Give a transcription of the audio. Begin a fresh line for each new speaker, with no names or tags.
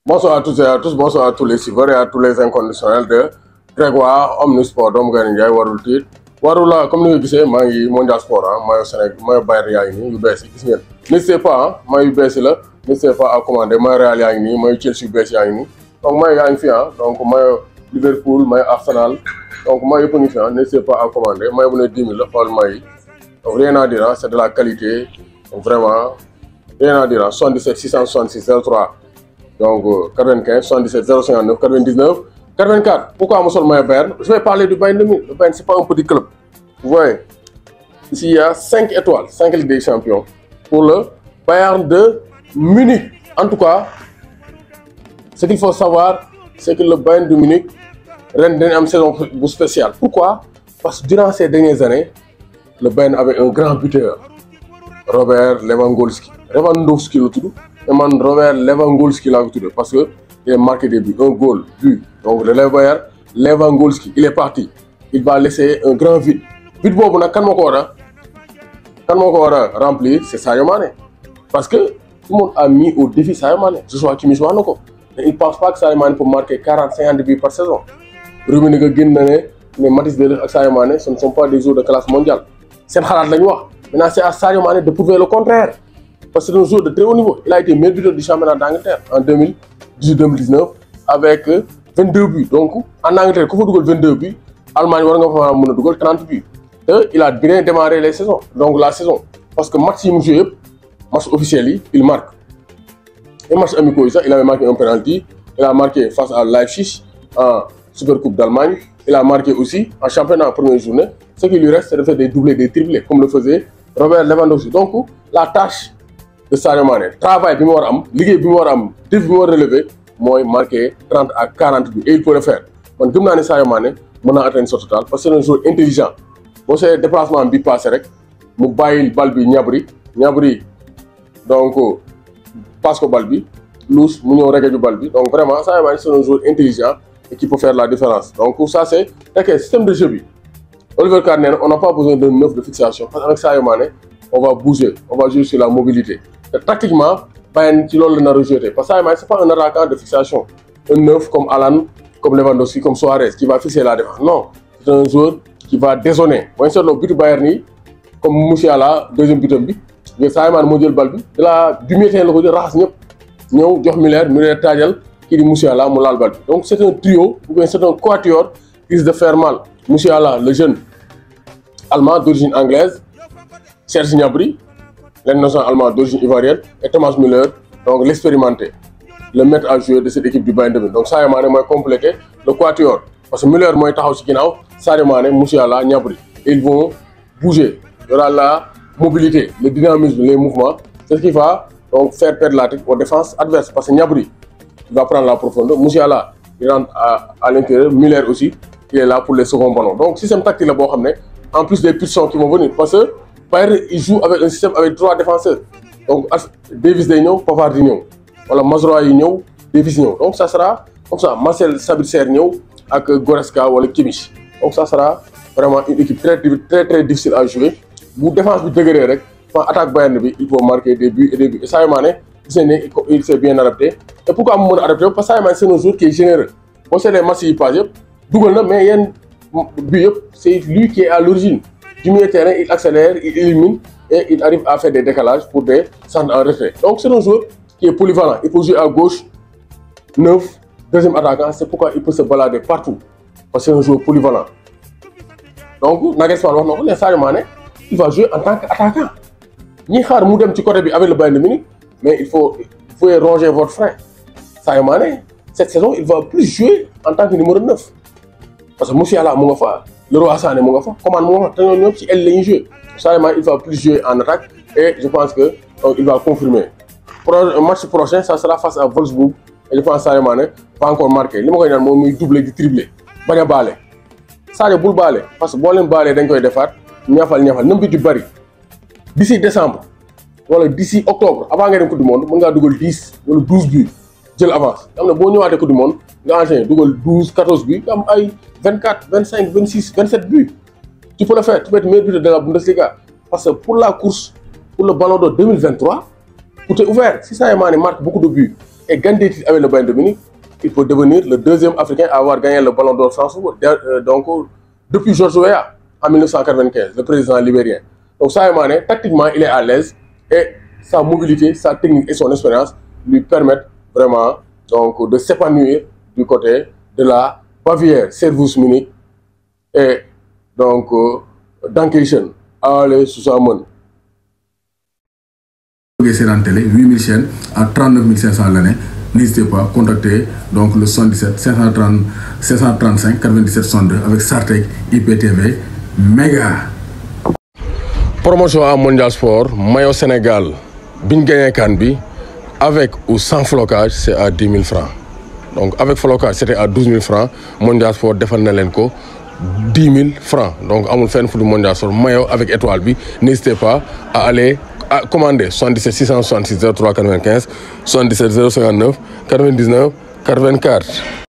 Bonsoir à toutes et à tous, bonsoir à tous les suiveurs et à tous les inconditionnels de Grégoire Omnisport doomu Gaynde Njaay warul tiit warul la comme ni nga gisee maa ngi mondial sport maillot Sénégal maillot Bayern yaa ngi nii yu bees yi gis ngeen n'hésitez pas maillot yu bees yi la n'hésitez pas à commander maillot Real yaa ngi nii maillot Chelsea yu bees yaa ngi nii donc maillot yaa ngi fi donc maillot Liverpool maillot Arsenal donc maillot yëpp a ngi fi n'hésitez pas à commander maillot bu ne 10 000 la xool maillot yi donc rien à dire c'est de la qualité donc vraiment rien à dire 77 666 03 donc 95 77 059 99 84. Pourquoi mon seul maillot Bayern? Je vais parler du Bayern de Munich. Le Bayern, c'est pas un petit club. Vous voyez, ici il y a 5 étoiles, 5 Ligues des Champions pour le Bayern de Munich. En tout cas, ce qu'il faut savoir, c'est que le Bayern de Munich a une saison spéciale. Pourquoi? Parce que durant ces dernières années, le Bayern avait un grand buteur, Robert Lewandowski. Lewandowski le tout. Et man Robert Lewandowski l'a tout parce que il a marqué des buts, un goal, but. Donc le Bayern Lewandowski, il est parti. Il va laisser un grand vide. Vide bobu nak kan moko wara remplir, c'est Sadio Mané. Parce que tout le monde a mis au défi Sadio Mané. Ce soit Kimi Noko. Il ne pense pas que Sadio Mané peut marquer 40-50 buts par saison. Rummenigge génn na ne mais Mathys de Ligt ak Sadio Mané, ce ne sont pas des joueurs de classe mondiale. C'est xalaat lañ wax. Maintenant c'est à Sadio Mané de prouver le contraire. Parce que c'est un joueur de très haut niveau. Il a été meilleur buteur du championnat d'Angleterre en 2018-2019 avec 22 buts. Donc, en Angleterre, quand vous 22 buts, Allemagne va 30 buts. Et il a bien démarré les saisons. Donc, la saison. Parce que match match officiel, il marque. Et match amical, il avait marqué un penalty. Il a marqué face à Leipzig en Supercoupe d'Allemagne. Il a marqué aussi en championnat en première journée. Ce qui lui reste, c'est de faire des doublés, des triplés, comme le faisait Robert Lewandowski. Donc, la tâche de Sadio Mané, travail bi mu war am, liggéey bi mu war am, défi bi mu war relever, mooy marquer 30 à 40 buts et il peut le faire. Man gëm naa ne Sadio Mané mën naa atteindre ce total parce que c'est un joueur intelligent. Boo see déplacement bi passé rek mu bàyyil bal bi Gnabry donc passe ko bal bi Lous mu ñëw rege ju bal bi donc vraiment Sadio Mané c'est un joueur intelligent et qui peut faire la différence. Donc ça c'est le système de jeu bi. Oliver Kahn nee na on n'a pas besoin d'un neuf de fixation parce qu'avec Sadio Mané on va bouger, on va jouer sur la mobilité. Et tactiquement, Bayern qui l'a rejeté. Parce que ce n'est pas un attaquant de fixation. Un neuf comme Alan, comme Lewandowski, comme Suarez, qui va fixer la défense. Non, c'est un joueur qui va dézonner. Vous voyez, le but de Bayern, comme Moussiala, deuxième but de but, mais ça a mondial balbi. De la du milieu le côté race ñeu jox Müller Tadjal qui dit Moussiala mo lal balbi. Donc c'est un trio, c'est un quatuor qui risque de faire mal. Moussiala, le jeune allemand d'origine anglaise, Serge Gnabry, l'international allemand d'origine ivoirienne, et Thomas Müller, donc l'expérimenté, le maître à jouer de cette équipe du Bayern de Munich. Donc Sadio Mané m'a complété le quatuor. Parce que Müller m'a taxaw ci ginaaw, Sadio Mané, Moussiala, Gnabry. Ils vont bouger. Il y aura la mobilité, le dynamisme, les mouvements. C'est ce qui va donc faire perdre la tête aux défenses adverses. Parce que Gnabry, il va prendre la profondeur. Moussiala, il rentre à l'intérieur. Müller aussi, il est là pour les seconds ballons. Donc système tactique là boo xam ne en plus des pulsions qui vont venir. Parce que Bayern, il joue avec un système avec 3 défenseurs. Donc, Davis day ñëw, Pavard di ñëw. Wala Mazraoui yi ñëw, Davis ñëw. Donc, ça sera comme ça. Marcel Sabitzer ñëw ak Goretzka wala Kimmich. Donc, ça sera vraiment une équipe très difficile à jouer. Bu défense bi dëgëree rek, attaque Bayern bi, il faut marquer des buts et des buts. Et Sadio Mané, il s'est bien adapté. Et pourquoi mu mën a adapté? Parce que Sadio Mané, c'est un joueur qui est généreux. Boo seetlee match yi passé yëpp, dugal na mais yenn but yëpp, c'est lui qui est à l'origine. Du milieu de terrain, il accélère, il élimine et il arrive à faire des décalages pour des centres en retrait. Donc c'est un joueur qui est polyvalent. Il peut jouer à gauche, neuf, deuxième attaquant. C'est pourquoi il peut se balader partout. Parce que c'est un joueur polyvalent. Donc Nagelsmann, Sadio Mané, il va jouer en tant qu'attaquant. ñi xaar mu dem ci côté bi avec le Bayern de Munich, mais vous pouvez ronger votre frein. Sadio Mané, cette saison, il va plus jouer en tant que numéro 9. Parce que Musiala mu nga fa, Leroy Sané mu nga fa, Coman mu nga fa, te ñoom ci aile la ñuy jouer. Sadio Mané, il va plus jouer en attaque et je pense que il va confirmer. Pour le match prochain, ça sera face à Wolfsburg et je pense que Sadio Mané va encore marquer. Li ma koy ñaan moom muy doubler di tripler bañ a baale. Sadio bul baale parce que boo leen baalee dañ koy defaat ñafal nam bi ju bari. D'ici décembre wala d'ici octobre avant nga dem coupe du monde mën ngaa dugal 10 wala 12 buts jël avance. Xam ne boo ñëwaatee coupe du monde nga enchaîné dugal 12 14 buts nga am ay 24 25 26 27 buts. Tu peux le faire, tu peux être meilleur buteur de la Bundesliga parce que pour la course pour le Ballon d'Or 2023 tout est ouvert. Si Sadio Mané marque beaucoup de buts et gagne des titres avec le Bayern de Munich, il peut devenir le deuxième Africain à avoir gagné le Ballon d'Or France donc depuis George Weah en 1995, le président libérien. Donc Sadio Mané, tactiquement, il est à l'aise et sa mobilité, sa technique et son expérience lui permettent vraiment donc, de s'épanouir du côté de la Bavière, Servus Munich et donc Dankeschön, allez zusammen.
C'est en télé, 8000 chaînes à 39 500 l'année. N'hésitez pas à contacter donc le 77 535 97 62 avec Sartec IPTV méga.
Promotion à Mondial Sport, maillot Sénégal, bin gagné Cannes, avec ou sans flocage, c'est à 10 000 francs. Donc avec flocage, c'était à 12 000 francs. Mondial Sport défend Nelenko 10 000 francs. Donc amul fenn fu Mondial Sport maillot avec étoile bi. N'hésitez pas à aller à commander 77 666 03 95 77 059 99 84.